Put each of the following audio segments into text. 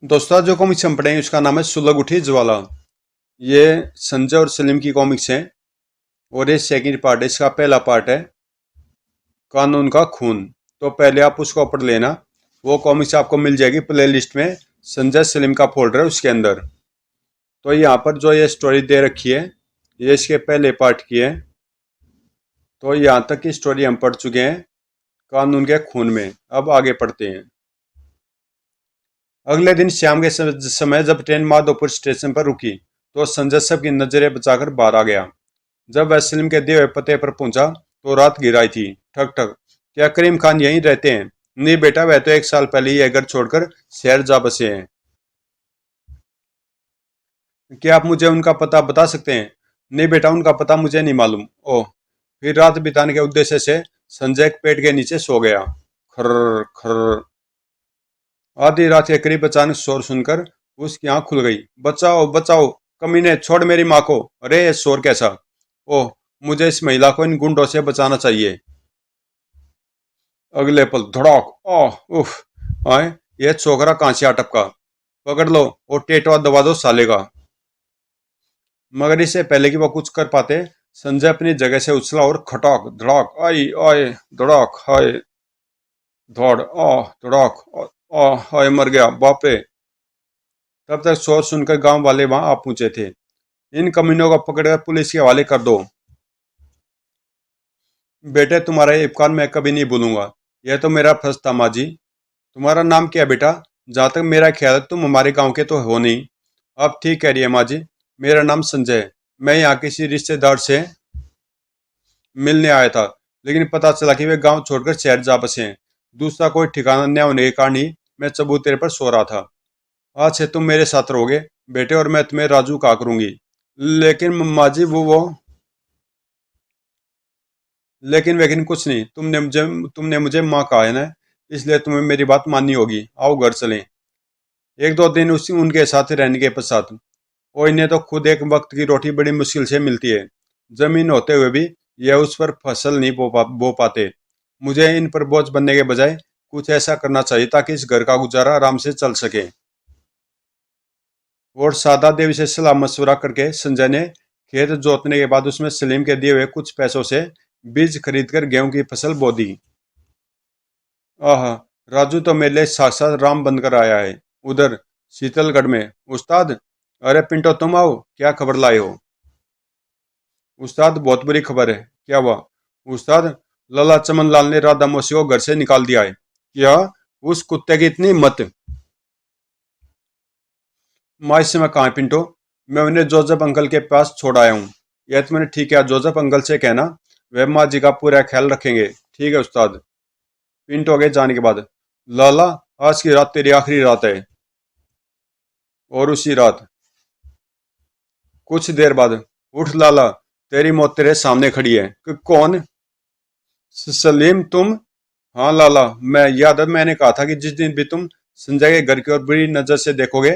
दोस्तों आज जो कॉमिक्स हम पढ़ेंगे उसका नाम है सुलग उठी ज्वाला। ये संजय और सलीम की कॉमिक्स हैं और ये सेकंड पार्ट है। इसका पहला पार्ट है कानून का खून। तो पहले आप उसको पढ़ लेना। वो कॉमिक्स आपको मिल जाएगी प्ले लिस्ट में, संजय सलीम का फोल्डर है उसके अंदर। तो यहाँ पर जो ये स्टोरी दे रखी है ये इसके पहले पार्ट की है। तो यहाँ तक की स्टोरी हम पढ़ चुके हैं कानून के खून में। अब आगे पढ़ते हैं। अगले दिन शाम के समय जब ट्रेन माधोपुर स्टेशन पर रुकी तो संजय सबकी नजरें बचाकर बाहर आ गया। जब वह सलीम के दिए हुए पते पर पहुंचा तो रात गिर आई थी। ठक ठक, क्या करीम खान यहीं रहते हैं? नहीं बेटा, वह तो 1 साल पहले ही यह घर छोड़कर शहर जा बसे हैं। क्या आप मुझे उनका पता बता सकते हैं? नहीं बेटा, उनका पता मुझे नहीं मालूम। ओह। फिर रात बिताने के उद्देश्य से संजय पेट के नीचे सो गया। खर्र खर्र। आधी रात के करीब अचानक शोर सुनकर उसकी आंख खुल गई। बचाओ बचाओ, कमीने, छोड़ मेरी माँ को। अरे ये शोर कैसा? ओह, मुझे इस महिला को इन गुंडों से बचाना चाहिए। अगले पल धड़ाक। ओह उफ। आए, ये छोकरा कहां से आ टपका? पकड़ लो और टेटवा दबा दो साले का। मगर इससे पहले कि वो कुछ कर पाते संजय अपनी जगह से उछला और खटाक धड़ाक आई आए धड़ाक हाय धड़ आह धड़ाक आह हाय, मर गया बापे। तब तक शोर सुनकर गांव वाले वहां आ पहुंचे थे। इन कमीनों को पकड़कर पुलिस के हवाले कर दो। बेटे, तुम्हारा ये उपकार मैं कभी नहीं भूलूंगा। यह तो मेरा फर्ज था माँ जी। तुम्हारा नाम क्या है बेटा? जहाँ तक मेरा ख्याल है तुम हमारे गांव के तो हो नहीं। आप ठीक कह रही है माँ जी। मेरा नाम संजय है। मैं यहाँ किसी रिश्तेदार से मिलने आया था, लेकिन पता चला कि वे गांव छोड़कर शहर जा बसे हैं। दूसरा कोई ठिकाना न होने के कारण ही मैं चबूतरे पर सो रहा था। आज से तुम मेरे साथ रहोगे बेटे, और मैं तुम्हें राजू कहा करूंगी। लेकिन माँ जी वो लेकिन वेकिन कुछ नहीं। तुमने मुझे माँ कहा है ना, इसलिए तुम्हें मेरी बात माननी होगी। आओ घर चलें। 1-2 दिन उसी उनके साथ रहने के पश्चात और इन्हें तो खुद एक वक्त की रोटी बड़ी मुश्किल से मिलती है। जमीन होते हुए भी यह उस पर फसल नहीं बो पाते। मुझे इन पर बोझ बनने के बजाय कुछ ऐसा करना चाहिए ताकि इस घर का गुजारा आराम से चल सके। और सादा देवी से सलाह मशवरा करके संजय ने खेत जोतने के बाद उसमें सलीम के दिए हुए कुछ पैसों से बीज खरीदकर गेहूं की फसल बो दी। आह, राजू तो मेरे लिए साक्षात राम बनकर आया है। उधर शीतलगढ़ में उस्ताद। अरे पिंटो, तुम आओ, क्या खबर लाए हो? उस्ताद, बहुत बुरी खबर है। क्या हुआ? उस्ताद, लला चमन लाल ने राधा मौसी को घर से निकाल दिया है। क्या? उस कुत्ते की इतनी हिम्मत! माँ इस समय कहाँ है पिंटो? मैं उन्हें जोजफ अंकल के पास छोड़ आया हूँ। यह तो मैंने ठीक है, जोजफ अंकल से कहना वह माँ जी का पूरा ख्याल रखेंगे। ठीक है उस्ताद। पिंटो के जाने के बाद, लाला, आज की रात तेरी आखिरी रात है। और उसी रात कुछ देर बाद, उठ लाला, तेरी मौत तेरे सामने खड़ी है। कौन? सलीम तुम? हाँ लाला, मैं याद है, मैंने कहा था कि जिस दिन भी तुम संजय के घर की ओर बुरी नजर से देखोगे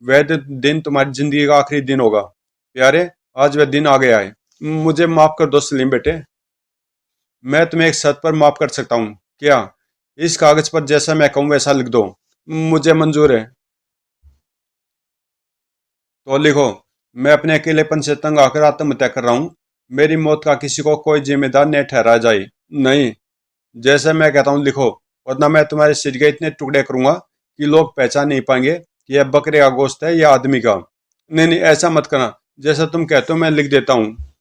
वह दिन तुम्हारी जिंदगी का आखिरी दिन होगा। प्यारे, आज वह दिन आ गया है। मुझे माफ कर दो सलीम बेटे। मैं तुम्हें एक शर्त पर माफ कर सकता हूँ। क्या? इस कागज पर जैसा मैं कहूँ वैसा लिख दो। मुझे मंजूर है। तो लिखो, मैं अपने अकेलेपन से तंग आकर आत्महत्या कर रहा हूँ। मेरी मौत का किसी को कोई जिम्मेदार न ठहराया जाए। नहीं, जैसे मैं कहता हूँ लिखो, वरना मैं तुम्हारे सिर के इतने टुकड़े करूंगा कि लोग पहचान नहीं पाएंगे कि यह बकरे का गोश्त है या आदमी का। नहीं नहीं, ऐसा मत करना। जैसा तुम कहते हो मैं लिख देता हूँ।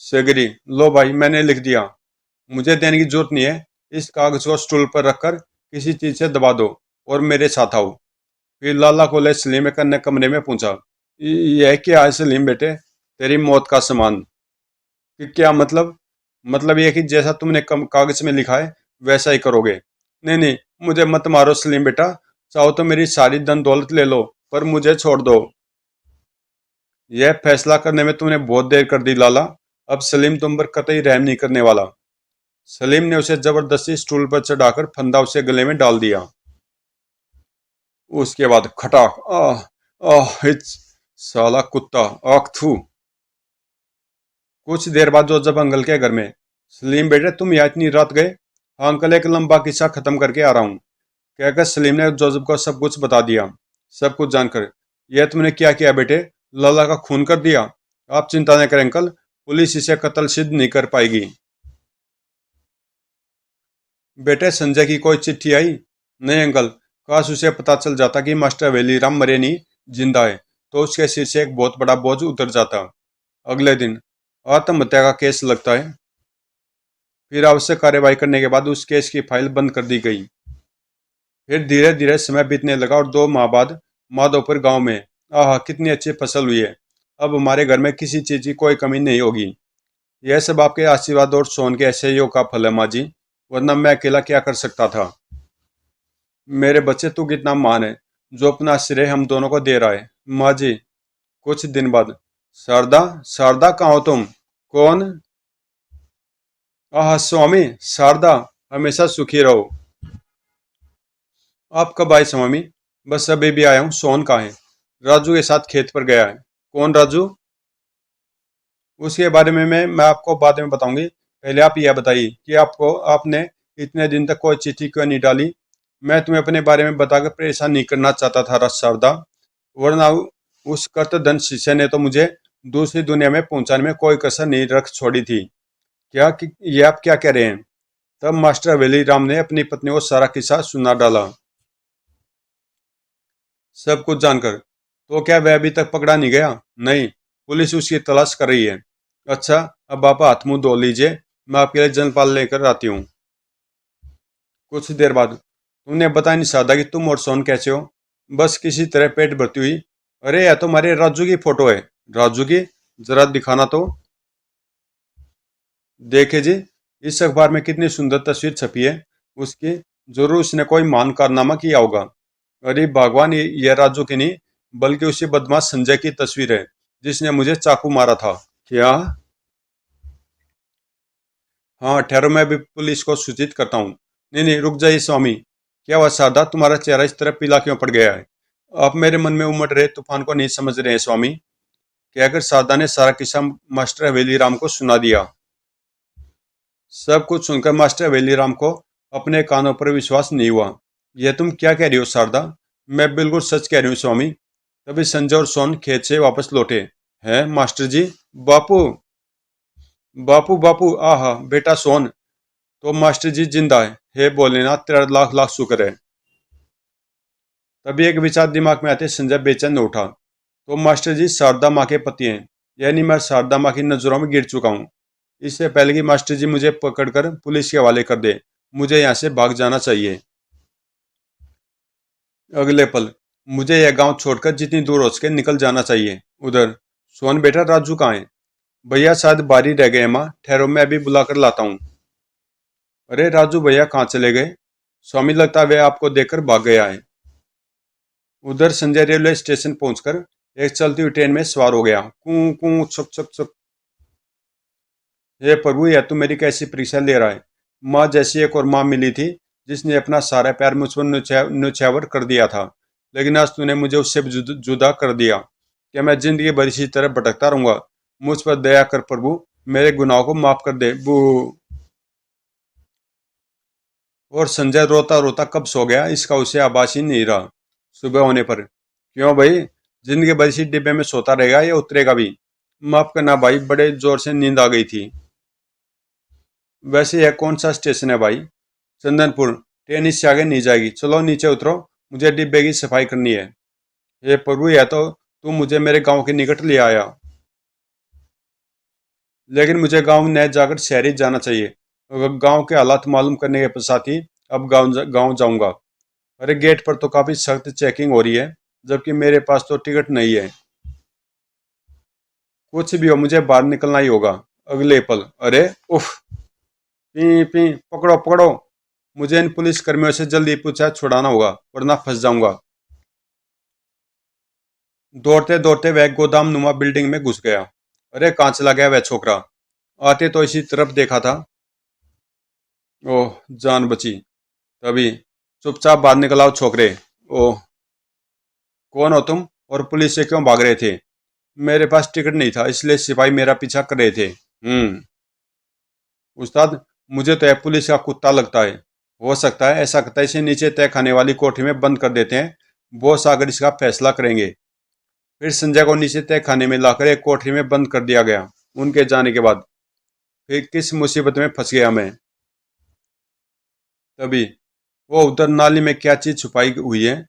सेगरी, लो भाई, मैंने लिख दिया। मुझे देने की जरूरत नहीं है। इस कागज को स्टूल पर रखकर किसी चीज से दबा दो और मेरे साथ आओ। फिर लाला को ले सलीम के कमरे में पूछा, यह क्या है सलीम बेटे? तेरी मौत का सामान। कि क्या मतलब? मतलब यह कि जैसा तुमने कागज में लिखा है वैसा ही करोगे। नहीं नहीं, मुझे मत मारो सलीम बेटा। चाहो तो मेरी सारी धन दौलत ले लो, पर मुझे छोड़ दो। यह फैसला करने में तुमने बहुत देर कर दी लाला। अब सलीम तुम पर कतई रहम नहीं करने वाला। सलीम ने उसे जबरदस्ती स्टूल पर चढ़ाकर फंदा उसे गले में डाल दिया। उसके बाद खटाक। आह आह हिच, साला कुत्ता, आख थू। कुछ देर बाद जो जब अंकल के घर में, सलीम बेटे तुम यहाँ इतनी रात गए? हाँ अंकल, एक लंबा किस्सा खत्म करके आ रहा हूँ। कहकर सलीम ने जोसेफ को सब कुछ बता दिया। सब कुछ जानकर, यह तुमने क्या किया बेटे? लाला का खून कर दिया? आप चिंता न करें अंकल, पुलिस इसे कत्ल सिद्ध नहीं कर पाएगी। बेटे संजय की कोई चिट्ठी आई? नहीं अंकल, काश उसे पता चल जाता कि मास्टर वेलीराम मरे नहीं, जिंदा है, तो उसके सिर से एक बहुत बड़ा बोझ उतर जाता। अगले दिन आत्महत्या का केस लगता है। फिर आवश्यक कार्यवाही करने के बाद उस केस की फाइल बंद कर दी गई। फिर धीरे धीरे समय बीतने लगा और 2 माह बाद माधोपुर गांव में, आह कितनी अच्छी फसल हुई है। अब हमारे घर में किसी चीज की कोई कमी नहीं होगी। यह सब आपके आशीर्वाद और सोन के सहयोग का फल है माँ जी, वरना मैं अकेला क्या कर सकता था। मेरे बच्चे, तू कितना महान है जो अपना श्रेय हम दोनों को दे रहा है। माँ जी। कुछ दिन बाद, शारदा, शारदा कहाँ हो तुम? कौन? आह स्वामी, शारदा, हमेशा सुखी रहो। आप कब आए स्वामी? बस अभी भी आया हूँ। सोन कहाँ है? राजू के साथ खेत पर गया है। कौन राजू? उसके बारे में मैं आपको बाद में बताऊंगी। पहले आप यह बताइए कि आपने इतने दिन तक कोई चिट्ठी क्यों नहीं डाली? मैं तुम्हें अपने बारे में बताकर परेशान नहीं करना चाहता था शारदा, वरना उस कर्तधन शिष्य ने तो मुझे दूसरी दुनिया में पहुंचाने में कोई कसर नहीं रख छोड़ी थी। क्या कि ये आप क्या कह रहे हैं? तब मास्टर वेली राम ने अपनी पत्नी को सारा किस्सा सुना डाला। सब कुछ जानकर, तो क्या वह अभी तक पकड़ा नहीं गया? नहीं, पुलिस उसकी तलाश कर रही है। अच्छा, अब आप हाथ मुंह धो लीजिए, मैं आपके लिए जलपान लेकर आती हूँ। कुछ देर बाद, तुमने बताया नहीं सादा कि तुम और सोन कैसे हो? बस किसी तरह पेट भरती हुई। अरे यह तो हमारे राजू की फोटो है। राजू की? जरा दिखाना तो। देखे जी, इस अखबार में कितनी सुंदर तस्वीर छपी है उसकी। जरूर उसने कोई महान कारनामा किया होगा। अरे भगवान, ये राजू की नहीं, बल्कि उसी बदमाश संजय की तस्वीर है जिसने मुझे चाकू मारा था। क्या? हाँ ठहरो, मैं भी पुलिस को सूचित करता हूँ। नहीं नहीं, रुक जाइए स्वामी। क्या हुआ शारदा, तुम्हारा चेहरा इस तरह पीला क्यों पड़ गया है? आप मेरे मन में उमड़ रहे तूफान को नहीं समझ रहे हैं स्वामी। कहकर शारदा ने सारा किस्सा मास्टर हवेली राम को सुना दिया। सब कुछ सुनकर मास्टर हवेली राम को अपने कानों पर विश्वास नहीं हुआ। यह तुम क्या कह रही हो शारदा? मैं बिल्कुल सच कह रही हूँ स्वामी। तभी संजय और सोन खेत से वापस लौटे। हैं मास्टर जी? बापू, बापू, बापू, आहा बेटा सोन, तो मास्टर जी जिंदा है। हे भोलेनाथ, तेरा लाख लाख शुक्र है। तभी एक विचार दिमाग में आते संजय बेचैन उठा। तो मास्टर जी शारदा माँ के पति हैं, यानी मैं शारदा माँ की नजरों में गिर चुका हूँ। इससे पहले कि मास्टर जी मुझे पकड़कर पुलिस के हवाले कर दे, मुझे यहाँ से भाग जाना चाहिए। अगले पल, मुझे यह गांव छोड़कर जितनी दूर हो सके निकल जाना चाहिए। उधर, सोन बेटा, राजू कहाँ है? भैया शायद बाहर ही रह गए माँ, ठहरो मैं अभी बुला कर लाता हूँ। अरे राजू भैया कहाँ चले गए? स्वामी, लगता है वे आपको देखकर भाग गया है। उधर संजय रेलवे स्टेशन पहुंचकर एक चलती हुई ट्रेन में सवार हो गया। कू कू छुक छुक छुक। हे प्रभु, यह तू मेरी कैसी परीक्षा ले रहा है? माँ जैसी एक और माँ मिली थी जिसने अपना सारा प्यार मुझ पर न्यौछावर कर दिया था, लेकिन आज तूने मुझे उससे भी जुदा कर दिया। क्या मैं जिंदगी भर इसी तरह भटकता रहूंगा? मुझ पर दया कर प्रभु, मेरे गुनाहों को माफ कर दे। बू। और संजय रोता रोता कब सो गया, इसका उसे आभास ही नहीं रहा। सुबह होने पर, क्यों भाई, जिंदगी भर इसी डिब्बे में सोता रहेगा या उतरेगा भी? माफ करना भाई, बड़े जोर से नींद आ गई थी। वैसे यह कौन सा स्टेशन है भाई? चंदनपुर। ट्रेन इससे आगे नहीं जाएगी, चलो नीचे उतरो, मुझे डिब्बे की सफाई करनी है। हे प्रभु, यह तो तू मुझे मेरे गांव के निकट ले आया। लेकिन मुझे गांव न जाकर शहर ही जाना चाहिए। गांव के हालात मालूम करने के पश्चात ही अब गांव जाऊंगा। अरे गेट पर तो काफी सख्त चेकिंग हो रही है, जबकि मेरे पास तो टिकट नहीं है। कुछ भी हो, मुझे बाहर निकलना ही होगा। अगले पल, अरे उफ, पी पी, पकड़ो पकड़ो, मुझे इन पुलिस कर्मियों से जल्दी पूछा छुड़ाना होगा, वरना फंस जाऊंगा। दौड़ते दौड़ते वह गोदाम नुमा बिल्डिंग में घुस गया। अरे कहाँ चला गया वह छोकरा? आते तो इसी तरफ देखा था। ओह, जान बची। तभी, चुपचाप बाहर निकल आओ छोकरे। ओह, कौन हो तुम और पुलिस से क्यों भाग रहे थे? मेरे पास टिकट नहीं था, इसलिए सिपाही मेरा पीछा कर रहे थे। उस्ताद, मुझे तो यह पुलिस का कुत्ता लगता है। हो सकता है ऐसा कतई से नीचे तय खाने वाली कोठरी में बंद कर देते हैं। बॉस आकर इसका फैसला करेंगे। फिर संजय को नीचे तय खाने में लाकर एक कोठरी में बंद कर दिया गया। उनके जाने के बाद फिर किस मुसीबत में फंस गया मैं। तभी वो उधर नाली में क्या चीज छुपाई हुई है।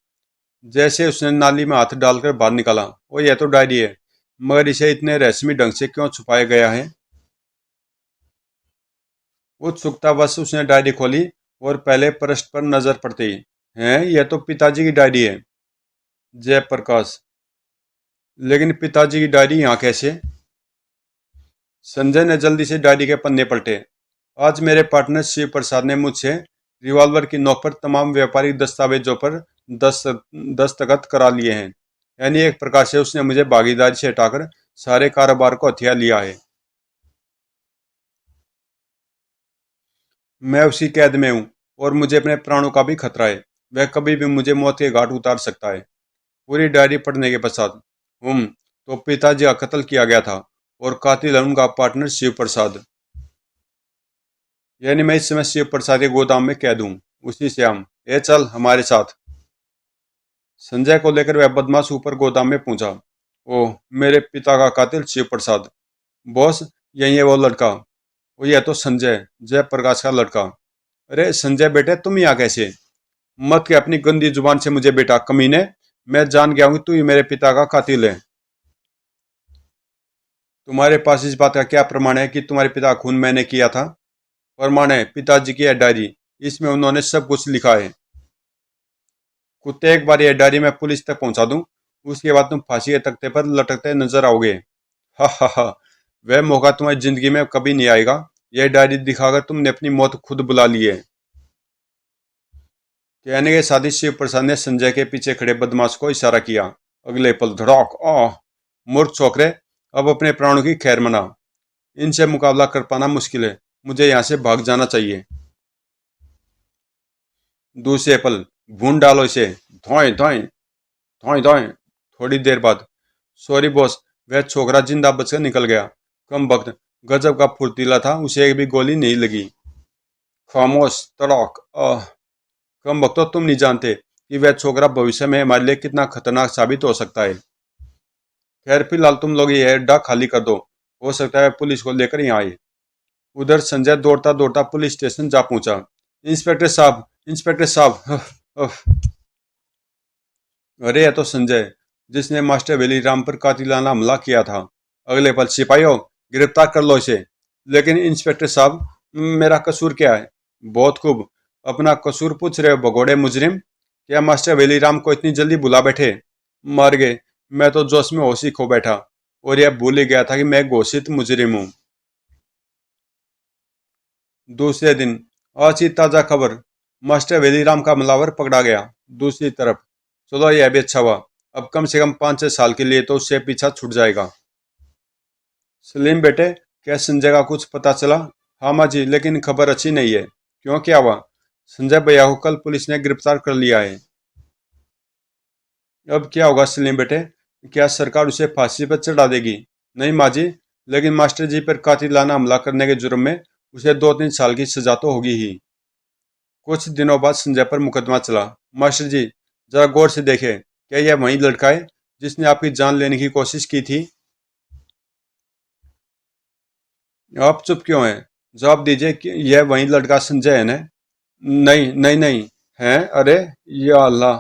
जैसे उसने नाली में हाथ डालकर बाहर निकाला, वो यह तो डायरी है, मगर इसे इतने रहस्यमय ढंग से क्यों छुपाया गया है। उत्सुकतावश उसने डायरी खोली और पहले पृष्ठ पर नजर पड़ते ही, हैं, यह तो पिताजी की डायरी है। जयप्रकाश, लेकिन पिताजी की डायरी यहाँ कैसे। संजय ने जल्दी से डायरी के पन्ने पलटे। आज मेरे पार्टनर शिव प्रसाद ने मुझसे रिवॉल्वर की नोक पर तमाम व्यापारिक दस्तावेजों पर दस्तखत करा लिए हैं। यानी एक प्रकार से उसने मुझे भागीदारी से हटाकर सारे कारोबार को हथिया लिया है। मैं उसी कैद में हूँ और मुझे अपने प्राणों का भी खतरा है। वह कभी भी मुझे मौत के घाट उतार सकता है। पूरी डायरी पढ़ने के पश्चात तो पिताजी का कत्ल किया गया था और कातिल है उनका पार्टनर शिव प्रसाद। यानी मैं इस समय शिव प्रसाद के गोदाम में कैद हूँ, उसी से हम। ए चल हमारे साथ। संजय को लेकर वह बदमाश ऊपर गोदाम में पहुंचा। ओह, मेरे पिता का कातिल शिव प्रसाद। बॉस, यही है वो लड़का। वो यह तो संजय, जयप्रकाश का लड़का। अरे संजय बेटे, तुम यहाँ कैसे। मत के अपनी गंदी जुबान से मुझे बेटा कमीने। मैं जान गया हूँ तू ही मेरे पिता का कातिल है। तुम्हारे पास इस बात का क्या प्रमाण है कि तुम्हारे पिता का खून मैंने किया था। प्रमाण है पिताजी की यह डायरी, इसमें उन्होंने सब कुछ लिखा है। कुत्ते, एक बार यह डायरी मैं पुलिस तक पहुंचा दूं, उसके बाद तुम फांसी के तख्ते पर लटकते नजर आओगे। हा हा हा। वह मौका तुम्हारी जिंदगी में कभी नहीं आएगा। यह डायरी दिखाकर तुमने अपनी मौत खुद बुला ली है। कहने के साथ ही शिव प्रसाद ने संजय के पीछे खड़े बदमाश को इशारा किया। अगले पल धड़ाक, मूर्ख छोकरे, अब अपने प्राणों की खैर मना। इनसे मुकाबला कर पाना मुश्किल है। मुझे यहाँ से भाग जाना चाहिए। दूसरे पल, भून डालो इसे। धोए धोए धोए धोए। थोड़ी देर बाद, सॉरी बॉस, वह छोकरा जिंदा बचकर निकल गया। कम वक्त, गजब का फुर्तीला था, उसे एक भी गोली नहीं लगी। खामोश, तड़ाक, कम वक्त, तो तुम नहीं जानते कि वह छोकरा भविष्य में हमारे लिए कितना खतरनाक साबित हो सकता है। खैर फिलहाल तुम लोग ये अड्डा खाली कर दो। हो सकता है पुलिस को लेकर यहाँ आए। उधर संजय दौड़ता दौड़ता पुलिस स्टेशन जा पहुंचा। इंस्पेक्टर साहब, इंस्पेक्टर साहब, अरे यह तो संजय, जिसने मास्टर वेली राम पर कातिलाना हमला किया था। अगले पल, सिपाहियों, गिरफ्तार कर लो इसे। लेकिन इंस्पेक्टर साहब, मेरा कसूर क्या है। बहुत खूब, अपना कसूर पूछ रहे हो भगोड़े मुजरिम। क्या मास्टर वेली राम को इतनी जल्दी भुला बैठे। मार गए। मैं तो जोश में होश ही खो बैठा और यह भूल ही गया था कि मैं घोषित मुजरिम हूँ। दूसरे दिन, आज ही ताजा खबर, मास्टर वेलीराम का हमलावर पकड़ा गया। दूसरी तरफ, चलो यह भी अच्छा हुआ, अब कम से कम 5-6 साल के लिए तो उससे पीछा छूट जाएगा। सलीम बेटे, क्या संजय का कुछ पता चला। हाँ माँ जी, लेकिन खबर अच्छी नहीं है। क्यों, क्या हुआ। संजय भैया को कल पुलिस ने गिरफ्तार कर लिया है। अब क्या होगा सलीम बेटे, क्या सरकार उसे फांसी पर चढ़ा देगी। नहीं माँ जी, लेकिन मास्टर जी पर कातिलाना हमला करने के जुर्म में उसे 2-3 साल की सजा तो होगी ही। कुछ दिनों बाद संजय पर मुकदमा चला। मास्टर जी, जरा गौर से देखें, क्या यह वही लड़का है जिसने आपकी जान लेने की कोशिश की थी। आप चुप क्यों हैं। जवाब दीजिए कि यह वही लड़का संजय है ना। नहीं नहीं नहीं। हैं, अरे, या अल्लाह,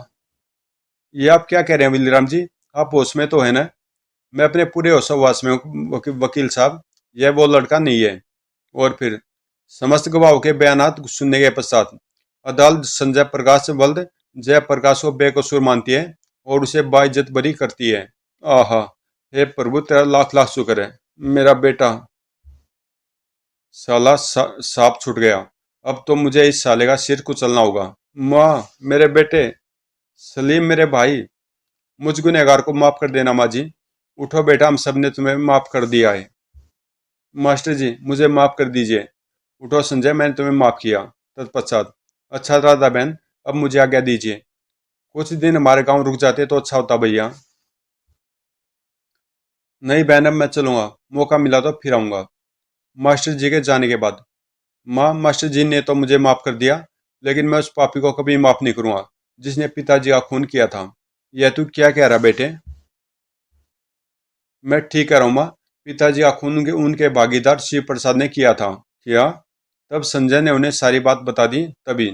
ये आप क्या कह रहे हैं विलीराम जी। आप होश में तो है ना। मैं अपने पूरे होशोवास में हूँ वकील साहब। यह वो लड़का नहीं है। और फिर समस्त गवाहों के बयानात सुनने के पश्चात अदालत संजय प्रकाश वल्द जयप्रकाश को बेकसूर मानती है और उसे बाइज्जत बरी करती है। आहा, हे प्रभु, तेरा लाख लाख शुक्र है। मेरा बेटा। साला सांप छूट गया। अब तो मुझे इस साले का सिर कुचलना होगा। माँ, मेरे बेटे। सलीम, मेरे भाई। मुझ गुनहगार को माफ कर देना माँ जी। उठो बेटा, हम सब ने तुम्हें माफ कर दिया है। मास्टर जी, मुझे माफ कर दीजिए। उठो संजय, मैंने तुम्हें माफ किया। तत्पश्चात, अच्छा राधा बहन, अब मुझे आज्ञा दीजिए। कुछ दिन हमारे गांव रुक जाते तो अच्छा होता भैया। नहीं बहन, अब मैं चलूंगा, मौका मिला तो फिर आऊंगा। मास्टर जी के जाने के बाद, माँ, मास्टर जी ने तो मुझे माफ कर दिया, लेकिन मैं उस पापी को कभी माफ नहीं करूंगा जिसने पिताजी का खून किया था। यह तू क्या कह रहा बेटे? मैं ठीक कह रहा हूँ माँ। पिताजी का खून उनके भागीदार शिव प्रसाद ने किया था। क्या? तब संजय ने उन्हें सारी बात बता दी। तभी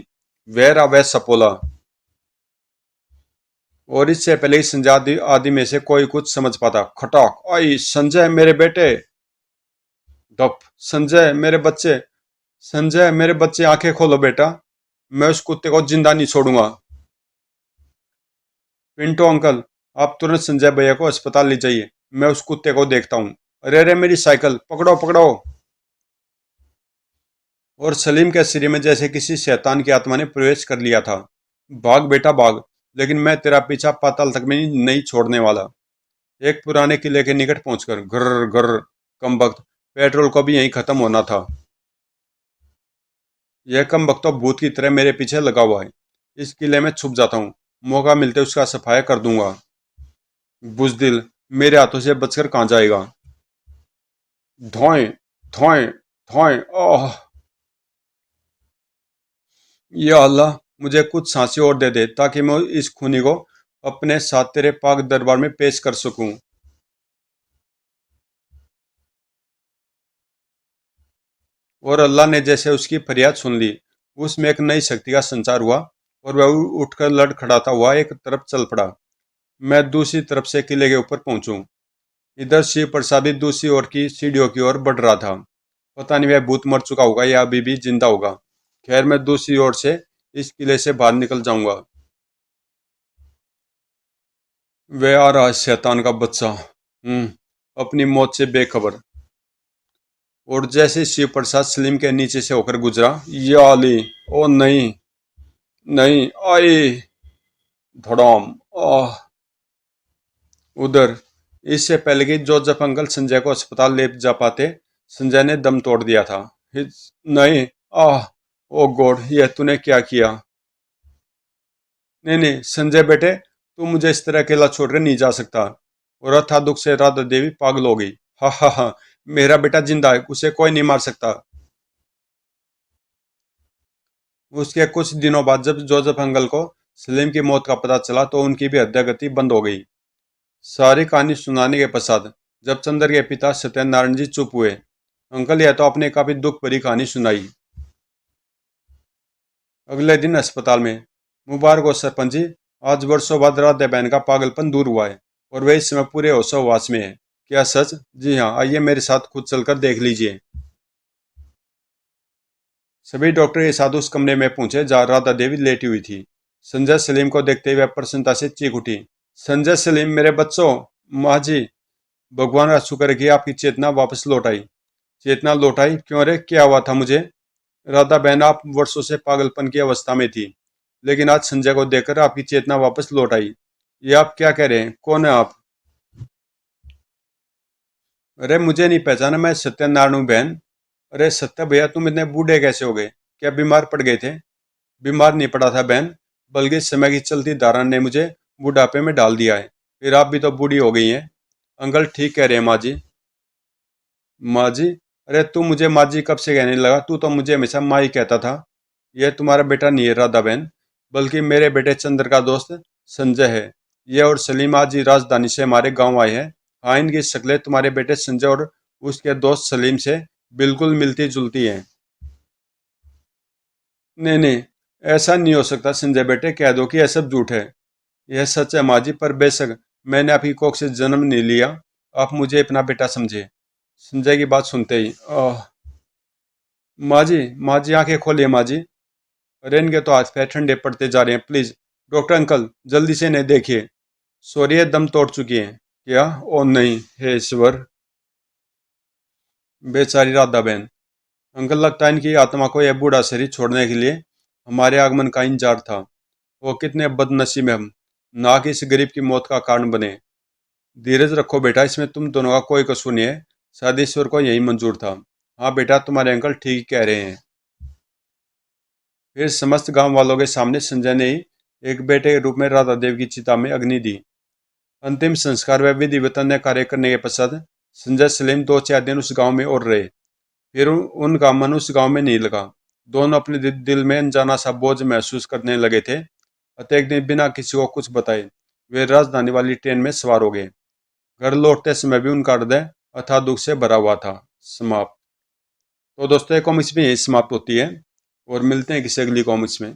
वैर अवैध सपोला, और इससे पहले ही संजय आदि आदि में से कोई कुछ समझ पाता, खटाक आई संजय मेरे बेटे। डप संजय मेरे बच्चे, संजय मेरे बच्चे आंखें खोलो बेटा, मैं उस कुत्ते को जिंदा नहीं छोड़ूंगा। पिंटो अंकल, आप तुरंत संजय भैया को अस्पताल ले जाइए, मैं उस कुत्ते को देखता हूँ। अरे अरे मेरी साइकिल, पकड़ो पकड़ो। और सलीम के शरीर में जैसे किसी शैतान की आत्मा ने प्रवेश कर लिया था। भाग बेटा भाग, लेकिन मैं तेरा पीछा पाताल तक में नहीं छोड़ने वाला। एक पुराने किले के निकट पहुंचकर घर घर, कमबख्त, पेट्रोल को भी यहीं खत्म होना था। यह कमबख्त तो भूत की तरह मेरे पीछे लगा हुआ है। इस किले में छुप जाता हूँ, मौका मिलते उसका सफाया कर दूंगा। बुजदिल, मेरे हाथों से बचकर कहाँ जाएगा? धोएं धोएं धोएं। ओह या अल्लाह, मुझे कुछ सांसें और दे दे ताकि मैं इस खूनी को अपने साथ तेरे पाक दरबार में पेश कर सकूं। और अल्लाह ने जैसे उसकी फरियाद सुन ली, उसमें एक नई शक्ति का संचार हुआ और वह उठकर लड़खड़ाता हुआ एक तरफ चल पड़ा। मैं दूसरी तरफ से किले के ऊपर पहुंचूं। इधर शिव प्रसाद भी दूसरी ओर की सीढ़ियों की ओर बढ़ रहा था। पता नहीं वह भूत मर चुका होगा या अभी भी जिंदा होगा। खैर, मैं दूसरी ओर से इस किले से बाहर निकल जाऊंगा। वह आ रहा है शैतान का बच्चा, अपनी मौत से बेखबर। और जैसे शिव प्रसाद सलीम के नीचे से होकर गुजरा, या अली, ओ नहीं, नहीं आई, धड़ाम। आह। उधर, इससे पहले कि जोसेफ अंकल संजय को अस्पताल ले जा पाते, संजय ने दम तोड़ दिया था। नहीं। आह। ओ गॉड, यह तूने क्या किया? नहीं नहीं संजय बेटे, तू मुझे इस तरह अकेला छोड़कर नहीं जा सकता। और अथा दुख से राधा देवी पागल हो गई। हा हा हा, मेरा बेटा जिंदा है, उसे कोई नहीं मार सकता। उसके कुछ दिनों बाद जब जोसेफ अंकल को सलीम की मौत का पता चला तो उनकी भी हत्या गति बंद हो गई। सारी कहानी सुनाने के पश्चात जब चंद्र के पिता सत्यनारायण जी चुप हुए, अंकल यह तो आपने काफी दुख भरी कहानी सुनाई। अगले दिन अस्पताल में, मुबारक हो सरपंच जी, आज वर्षों बाद राधा बहन का पागलपन दूर हुआ है और वे इस समय पूरे होशोहवास में है। क्या सच? जी हाँ, आइए मेरे साथ खुद चलकर देख लीजिए। सभी डॉक्टर के साथ उस कमरे में पहुंचे जहाँ राधा देवी लेटी हुई थी। संजय सलीम को देखते हुए प्रसन्नता से चीख उठी, संजय सलीम मेरे बच्चों। माँ जी, भगवान का शुक्र है कि आपकी चेतना वापस लौट आई। चेतना लौट आई? क्यों रे, क्या हुआ था मुझे? राधा बहन, आप वर्षों से पागलपन की अवस्था में थी, लेकिन आज संजय को देखकर आपकी चेतना वापस लौट आई। ये आप क्या कह रहे हैं? कौन है आप? अरे मुझे नहीं पहचाना, मैं सत्यनारायण हूँ बहन। अरे सत्य भैया, तुम इतने बूढ़े कैसे हो गए? क्या बीमार पड़ गए थे? बीमार नहीं पड़ा था बहन, बल्कि समय की चलती धारा ने मुझे बुढ़ापे में डाल दिया है। फिर आप भी तो बूढ़ी हो गई हैं। अंकल ठीक कह रहे हैं माँ जी। माँ जी? अरे तू मुझे माँ जी कब से कहने लगा? तू तो मुझे हमेशा माँ ही कहता था। यह तुम्हारा बेटा नहीं है राधा बहन, बल्कि मेरे बेटे चंद्र का दोस्त संजय है। ये और सलीम आज ही राजधानी से हमारे गांव आए हैं। हाँ, इनकी शक्लें तुम्हारे बेटे संजय और उसके दोस्त सलीम से बिल्कुल मिलती जुलती हैं। नहीं नहीं, ऐसा नहीं हो सकता संजय बेटे, कह दो कि यह सब झूठ है। यह सच है माँ जी, पर बेशक मैंने आपकी कोख से जन्म नहीं लिया, आप मुझे अपना बेटा समझे। संजय की बात सुनते ही माँ जी, माँ जी आंखें खोलिए माँ जी। अरे इनके तो हाथ पैर ठंडे पड़ते जा रहे हैं, प्लीज डॉक्टर अंकल जल्दी से इन्हें देखिए। सॉरी, ये दम तोड़ चुकी हैं। क्या? ओ नहीं, हे ईश्वर, बेचारी राधा बहन। अंकल लगता है इनकी आत्मा को यह बूढ़ा शरीर छोड़ने के लिए हमारे आगमन का इंतजार था। वो कितने बदनसीब हैं हम, ना कि इस गरीब की मौत का कारण बने। धीरज रखो बेटा, इसमें तुम दोनों का कोई कसूर नहीं है, शायद ईश्वर को यही मंजूर था। हाँ बेटा, तुम्हारे अंकल ठीक कह रहे हैं। फिर समस्त गांव वालों के सामने संजय ने ही एक बेटे के रूप में राधा देव की चिता में अग्नि दी। अंतिम संस्कार व विधि विधान कार्य करने के पश्चात संजय सलीम 2-4 दिन उस गांव में और रहे। फिर उनका मन उस गांव में नहीं लगा। दोनों अपने दिल में अनजाना सा बोझ महसूस करने लगे थे। अतः एक दिन बिना किसी को कुछ बताए वे राजधानी वाली ट्रेन में सवार हो गए। घर लौटते समय भी उनका हृदय अथाह दुख से भरा हुआ था। समाप्त। तो दोस्तों, ये कॉमिक्स में यही समाप्त होती है और मिलते हैं किसी अगली कॉमिक्स में।